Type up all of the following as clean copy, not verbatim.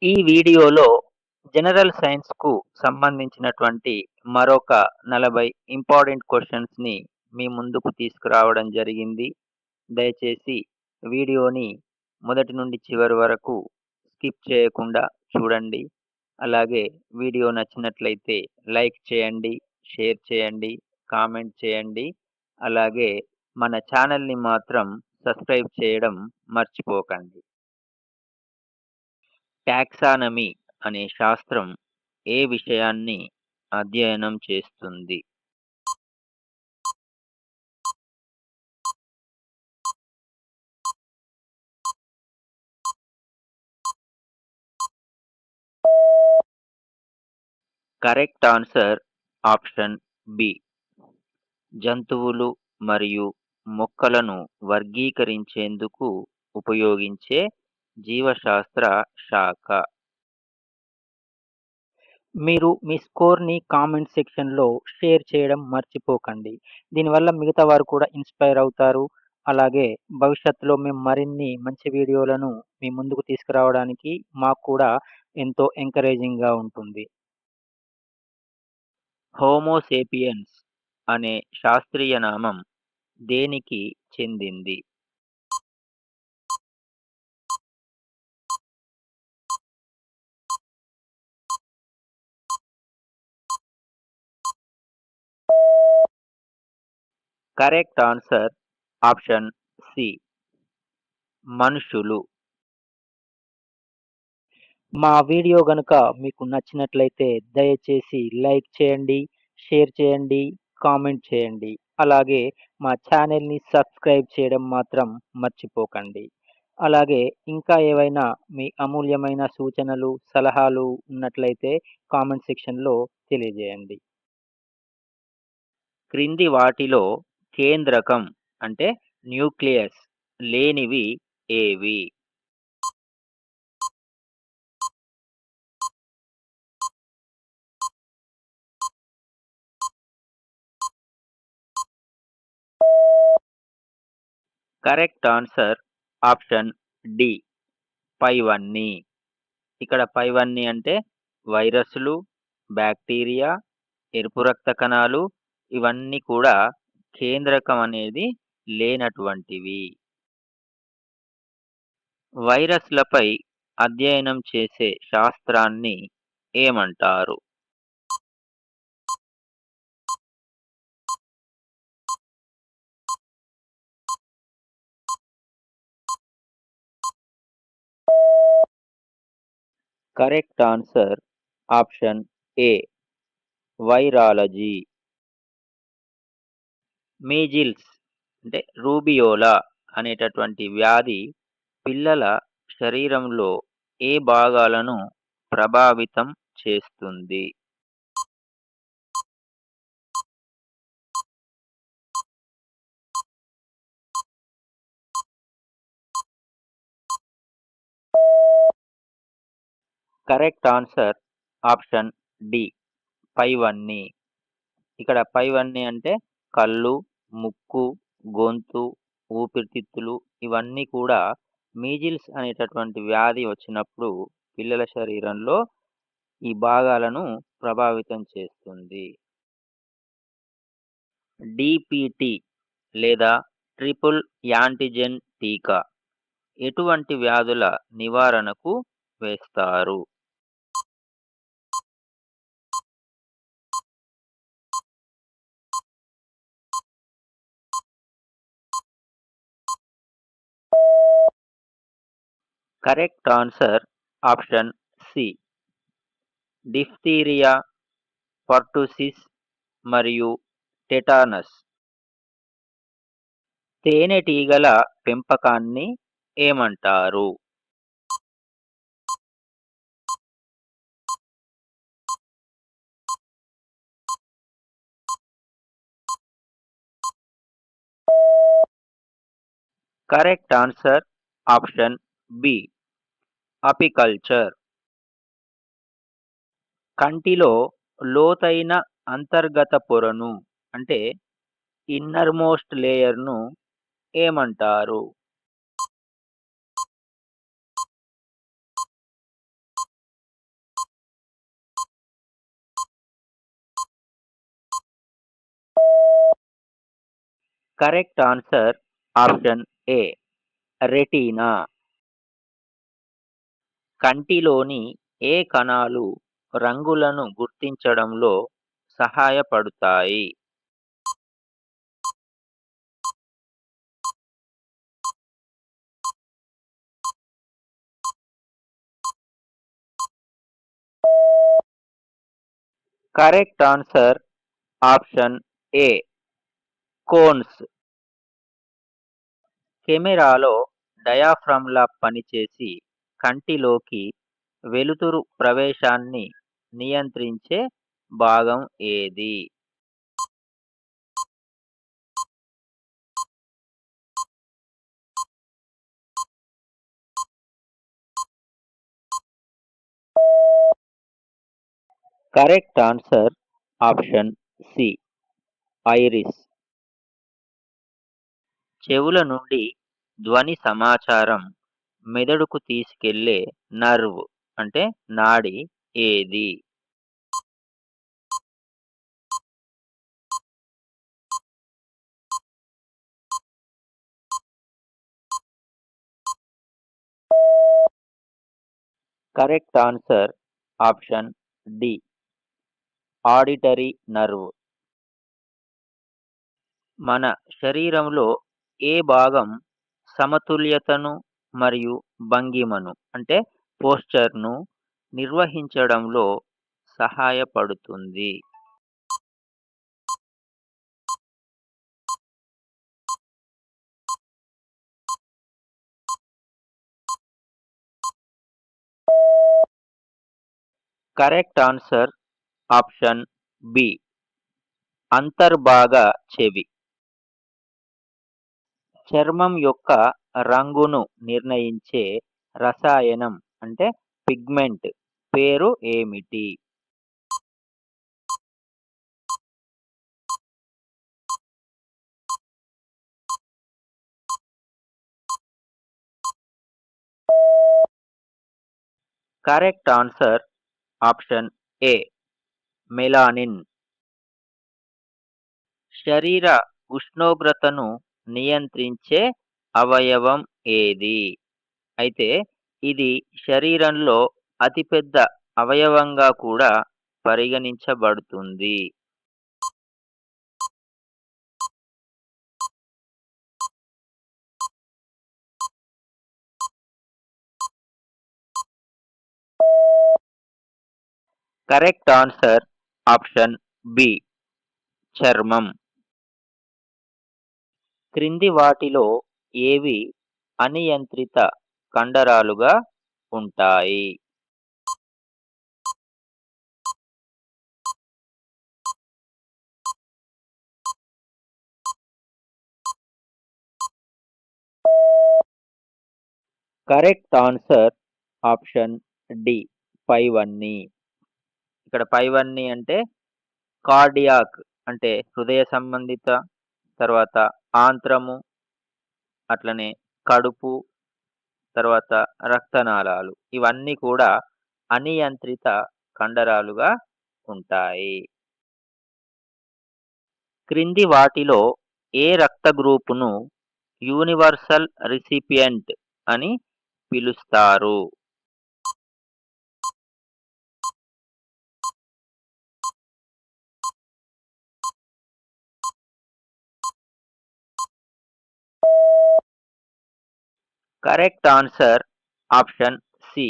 ఈ వీడియోలో జనరల్ సైన్స్‌కు సంబంధించినటువంటి మరొక 40 ఇంపార్టెంట్ క్వెషన్స్‌ని మీ ముందుకు తీసుకురావడం జరిగింది. దయచేసి వీడియోని మొదటి నుండి చివరి వరకు స్కిప్ చేయకుండా చూడండి. అలాగే వీడియో నచ్చినట్లయితే లైక్ చేయండి, షేర్ చేయండి, కామెంట్ చేయండి. అలాగే మన ఛానల్‌ని మాత్రం సబ్స్క్రైబ్ చేయడం మర్చిపోకండి. టాక్సానమీ అనే శాస్త్రం ఏ విషయాన్ని అధ్యయనం చేస్తుంది? Correct answer option B. జంతువులు మరియు మొక్కలను వర్గీకరించేందుకు ఉపయోగించే జీవశాస్త్ర శాఖ. మీరు మీ స్కోర్‌ని కామెంట్ సెక్షన్‌లో షేర్ చేయడం మర్చిపోకండి. దీనివల్ల మిగతా వారు కూడా ఇన్‌స్పైర్ అవుతారు. అలాగే భవిష్యత్తులో మేము మరిన్ని మంచి వీడియోలను మీ ముందుకు తీసుకురావడానికి మాకు కూడా ఎంతో ఎంకరేజింగ్‌గా ఉంటుంది. హోమోసేపియన్స్ అనే శాస్త్రీయ నామం దేనికి చెందింది? Correct answer option C. మనుషులు. మా వీడియో గనుక మీకు నచ్చినట్లయితే దయచేసి లైక్ చేయండి, షేర్ చేయండి, కామెంట్ చేయండి. అలాగే మా ఛానెల్‌ని సబ్స్క్రైబ్ చేయడం మాత్రం మర్చిపోకండి. అలాగే ఇంకా ఏవైనా మీ అమూల్యమైన సూచనలు, సలహాలు ఉన్నట్లయితే కామెంట్ సెక్షన్‌లో తెలియజేయండి. క్రింది వాటిలో కేంద్రకం అంటే న్యూక్లియస్ లేనివి ఏవి? Correct answer option D. పైవన్నీ. ఇక్కడ పైవన్నీ అంటే వైరస్‌లు, బ్యాక్టీరియా, ఎరుపు రక్త కణాలు ఇవన్నీ కూడా కేంద్రకం అనేది లేనటువంటివి. వైరస్‌లపై అధ్యయనం చేసే శాస్త్రాన్ని ఏమంటారు? కరెక్ట్ ఆన్సర్ ఆప్షన్ ఏ. వైరాలజీ. మీజిల్స్ అంటే రూబియోలా అనేటటువంటి వ్యాధి పిల్లల శరీరంలో ఏ భాగాలను ప్రభావితం చేస్తుంది? Correct answer option D. పైవన్నీ. ఇక్కడ పైవన్నీ అంటే కళ్ళు, ముక్కు, గొంతు, ఊపిరితిత్తులు ఇవన్నీ కూడా మీజిల్స్ అనేటటువంటి వ్యాధి వచ్చినప్పుడు పిల్లల శరీరంలో ఈ భాగాలను ప్రభావితం చేస్తుంది. డిపిటి లేదా ట్రిపుల్ యాంటిజెన్ టీకా ఎటువంటి వ్యాధుల నివారణకు వేస్తారు? Correct answer option C. Diphtheria, pertussis మరియు టెటానస్. తేనెటీగల పెంపకాన్ని ఏమంటారు? Correct answer option B. Apiculture. కంటిలో లోతైన అంతర్గత పొరను అంటే ఇన్నర్ మోస్ట్ లేయర్‌ను ఏమంటారు? Correct answer option A retina. కంటిలోని ఏ కణాలు రంగులను గుర్తించడంలో సహాయపడతాయి? Correct answer option A cones. కెమెరాలో డయాఫ్రమ్‌లా పనిచేసి కంటిలోకి వెలుతురు ప్రవేశాన్ని నియంత్రించే భాగం ఏది? Correct answer option C iris. చెవుల నుండి ధ్వని సమాచారం మెదడుకు తీసుకెళ్లే నర్వ్ అంటే నాడి ఏది? Correct answer option D auditory nerve. మన శరీరంలో ఏ భాగం సమతుల్యతను మరియు భంగిమను అంటే పోస్చర్ను నిర్వహించడంలో సహాయపడుతుంది? కరెక్ట్ ఆన్సర్ ఆప్షన్ బి అంతర్భాగ చెవి. చర్మం యొక్క రంగును నిర్ణయించే రసాయనం అంటే పిగ్మెంట్ పేరు ఏమిటి? కరెక్ట్ ఆన్సర్ ఆప్షన్ ఏ మెలానిన్. శరీర ఉష్ణోగ్రతను నియంత్రించే అవయవం ఏది? అయితే ఇది శరీరంలో అతిపెద్ద అవయవంగా కూడా పరిగణించబడుతుంది. కరెక్ట్ ఆన్సర్ ఆప్షన్ బి చర్మం. క్రింది వాటిలో ఏవి అనియంత్రిత కండరాలుగా ఉంటాయి? కరెక్ట్ ఆన్సర్ ఆప్షన్ డి పైవన్నీ. ఇక్కడ పైవన్నీ అంటే కార్డియాక్ అంటే హృదయ సంబంధిత, తర్వాత ఆంత్రము, అట్లనే కడుపు, తర్వాత రక్తనాళాలు ఇవన్నీ కూడా అనియంత్రిత కండరాలుగా ఉంటాయి. క్రింది వాటిలో ఏ రక్త గ్రూపును యూనివర్సల్ రిసిపియంట్ అని పిలుస్తారు? Correct answer option C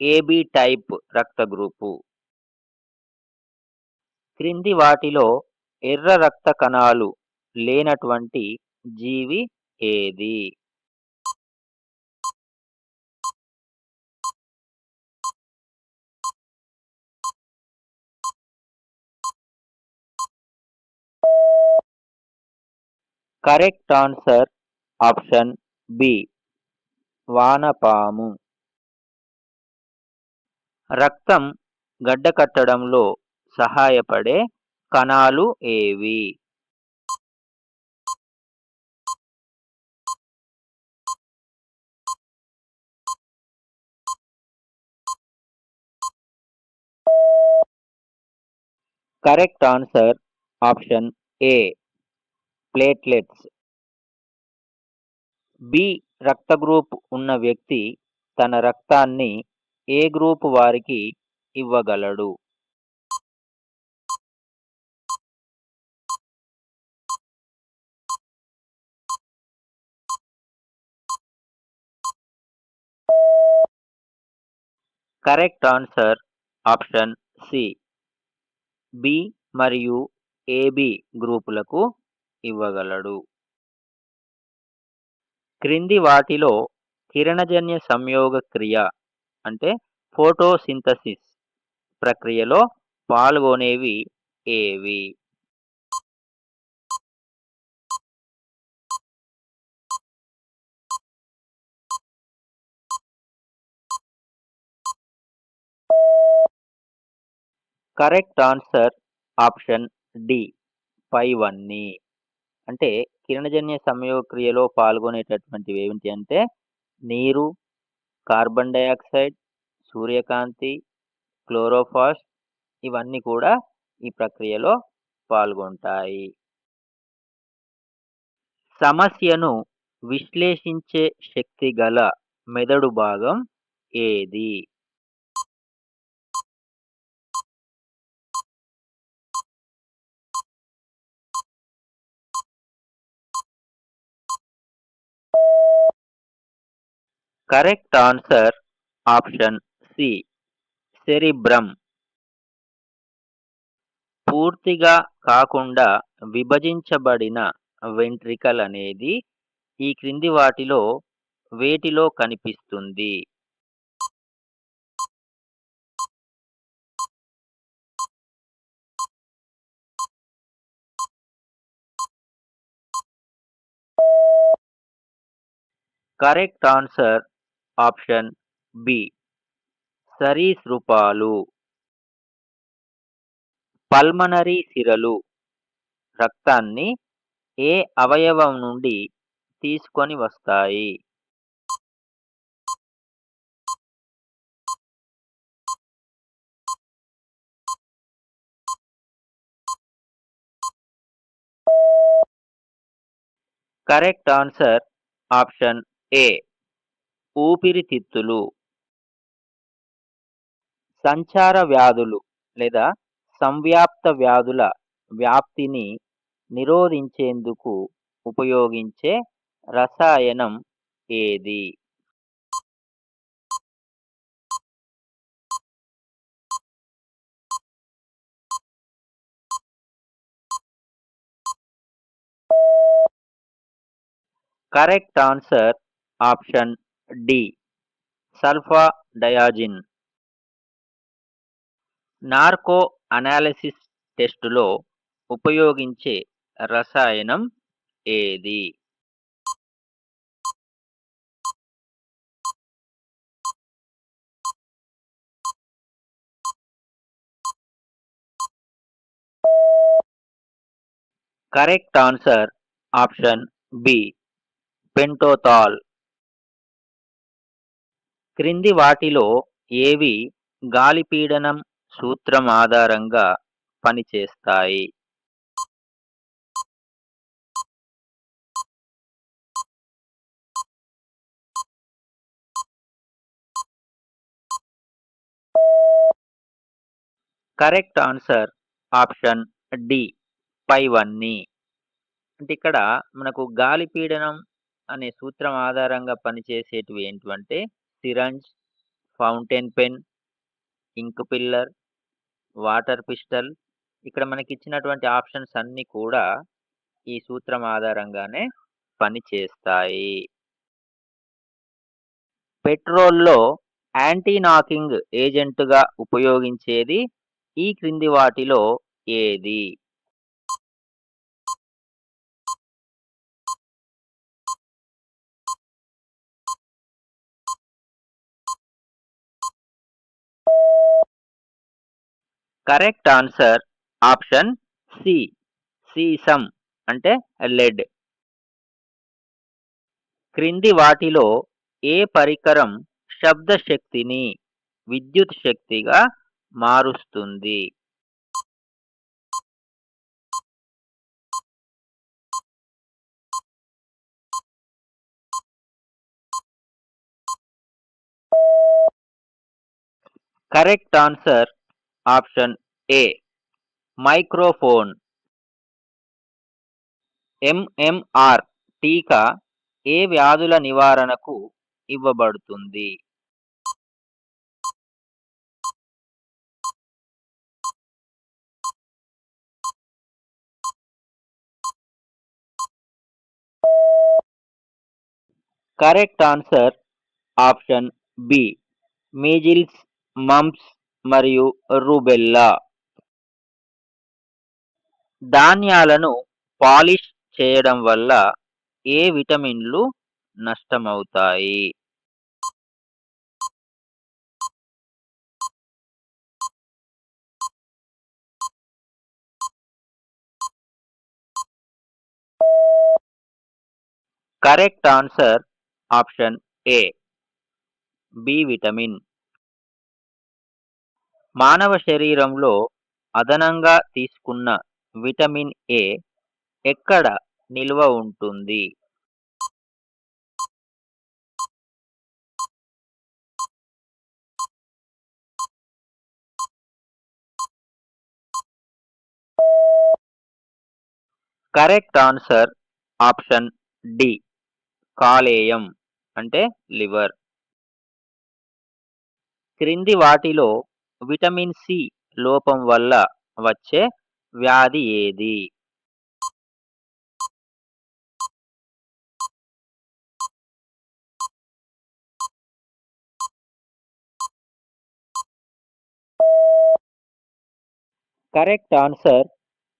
AB type రక్త గ్రూపు. క్రింది వాటిలో ఎర్ర రక్త కణాలు లేనటువంటి జీవి ఏది? కరెక్ట్ ఆన్సర్ ఆప్షన్ బి వానపాము. రక్తం గడ్డకట్టడంలో సహాయపడే కణాలు ఏవి? Correct answer option A platelets. B రక్త గ్రూప్ ఉన్న వ్యక్తి తన రక్తాన్ని ఏ గ్రూప్ వారికి ఇవ్వగలడు? Correct answer option C. B మరియు ఏబి గ్రూపులకు ఇవ్వగలడు. క్రింది వాటిలో కిరణజన్య సంయోగ క్రియ అంటే ఫోటోసింథసిస్ ప్రక్రియలో పాల్గొనేవి ఏవి? కరెక్ట్ ఆన్సర్ ఆప్షన్ డి పైవన్నీ. అంటే కిరణజన్య సంయోగ క్రియలో పాల్గొనేటటువంటివి ఏమిటి అంటే నీరు, కార్బన్ డయాక్సైడ్, సూర్యకాంతి, క్లోరోఫాస్ట్ ఇవన్నీ కూడా ఈ ప్రక్రియలో పాల్గొంటాయి. సమస్యను విశ్లేషించే శక్తి గల మెదడు భాగం ఏది? Correct answer option C cerebrum. పూర్తిగా కాకుండా విభజించబడిన వెంట్రికల్ అనేది ఈ క్రింది వాటిలో వేటిలో కనిపిస్తుంది? కరెక్ట్ ఆన్సర్ ఆప్షన్ బి సరీసృపాలు. పల్మనరీ సిరలు రక్తాన్ని ఏ అవయవం నుండి తీసుకొని వస్తాయి? కరెక్ట్ ఆన్సర్ ఆప్షన్ ఏ ఊపిరితిత్తులు. సంచార వ్యాధులు లేదా సంవ్యాప్త వ్యాధుల వ్యాప్తిని నిరోధించేందుకు ఉపయోగించే రసాయనం ఏది? Correct answer option D sulfadiazine. Narco analysis టెస్టులో ఉపయోగించే రసాయనం ఏది? Correct answer option B pentothal. క్రింది వాటిలో ఏవి గాలి పీడనం సూత్రం ఆధారంగా పనిచేస్తాయి? కరెక్ట్ ఆన్సర్ ఆప్షన్ డి పైవన్నీ. అంటే ఇక్కడ మనకు గాలి పీడనం అనే సూత్రం ఆధారంగా పనిచేసేటివి ఏంటివంటే సిరంజ్, ఫౌంటైన్ పెన్, ఇంక్ పిల్లర్, వాటర్ పిస్టల్. ఇక్కడ మనకిచ్చినటువంటి ఆప్షన్స్ అన్నీ కూడా ఈ సూత్రం ఆధారంగానే పనిచేస్తాయి. పెట్రోల్‌లో యాంటీ నాకింగ్ ఏజెంట్‌గా ఉపయోగించేది ఈ క్రింది వాటిలో ఏది? కరెక్ట్ ఆన్సర్ ఆప్షన్ సి సీసం అంటే లెడ్. క్రింది వాటిలో ఏ పరికరం శబ్ద శక్తిని విద్యుత్ శక్తిగా మారుస్తుంది? Correct answer option A microphone. MMR టీకా ఏ వ్యాధుల నివారణకు ఇవ్వబడుతుంది? Correct answer option B measles, mumps మరియు రూబెల్లా. ధాన్యాలను పాలిష్ చేయడం వల్ల ఏ విటమిన్లు నష్టమవుతాయి? Correct answer option A B vitamin. మానవ శరీరంలో అదనంగా తీసుకున్న విటమిన్ ఏ ఎక్కడ నిల్వ ఉంటుంది? కరెక్ట్ ఆన్సర్ ఆప్షన్ డి కాలేయం అంటే లివర్. క్రింది వాటిలో విటమిన్ సి లోపం వల్ల వచ్చే వ్యాధి ఏది? Correct answer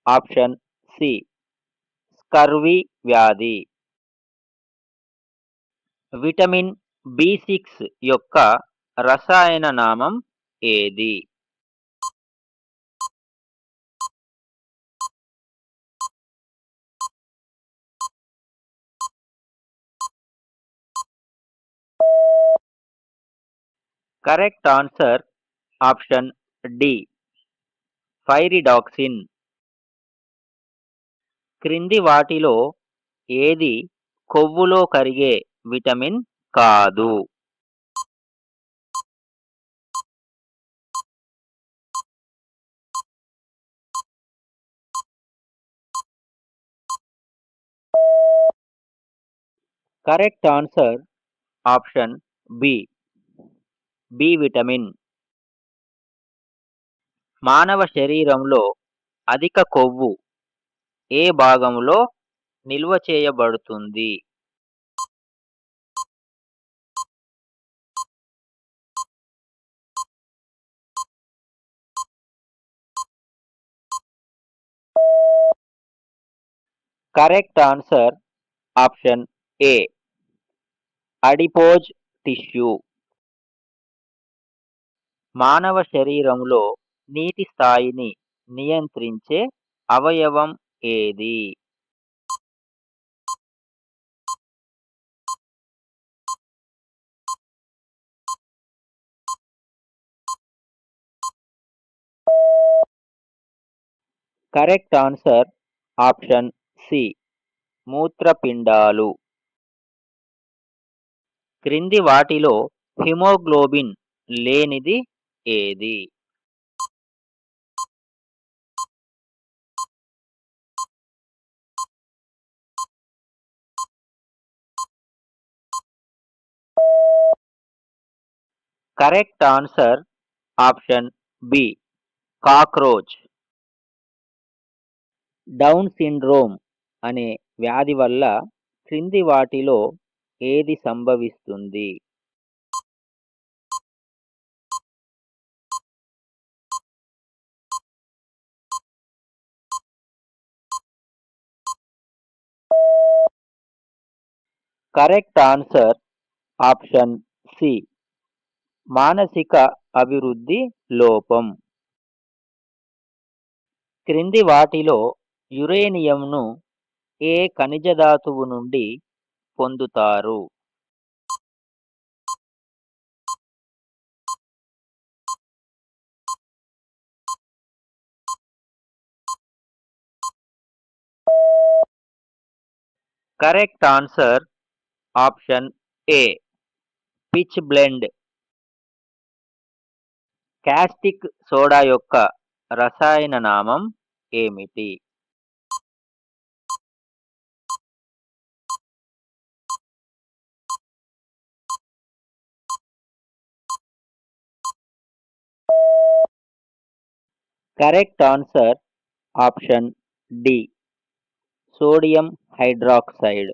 option C scurvy వ్యాధి. విటమిన్ బి6 యొక్క రసాయన నామం ఏది? Correct answer option D pyridoxine. క్రింది వాటిలో ఏది కొవ్వులో కరిగే విటమిన్ కాదు? Correct answer option B B vitamin. మానవ శరీరంలో అధిక కొవ్వు ఏ భాగంలో నిల్వ చేయబడుతుంది? Correct answer option A adipose tissue. మానవ శరీరంలో నీటి స్థాయిని నియంత్రించే అవయవం ఏది? కరెక్ట్ ఆన్సర్ ఆప్షన్ సి మూత్రపిండాలు. క్రింది వాటిలో హిమోగ్లోబిన్ లేనిది ఏది? Correct answer option B cockroach. Down syndrome అనే వ్యాధి వల్ల క్రింది వాటిలో ఏది సంభవిస్తుంది? కరెక్ట్ ఆన్సర్ ఆప్షన్ సి మానసిక అభివృద్ధి లోపం. క్రింది వాటిలో యురేనియంను ఏ ఖనిజ ధాతువు నుండి పొందుతారు? Correct answer option A pitchblende. Caustic soda యొక్క రసాయన నామం ఏమిటి? Correct answer option D, sodium hydroxide.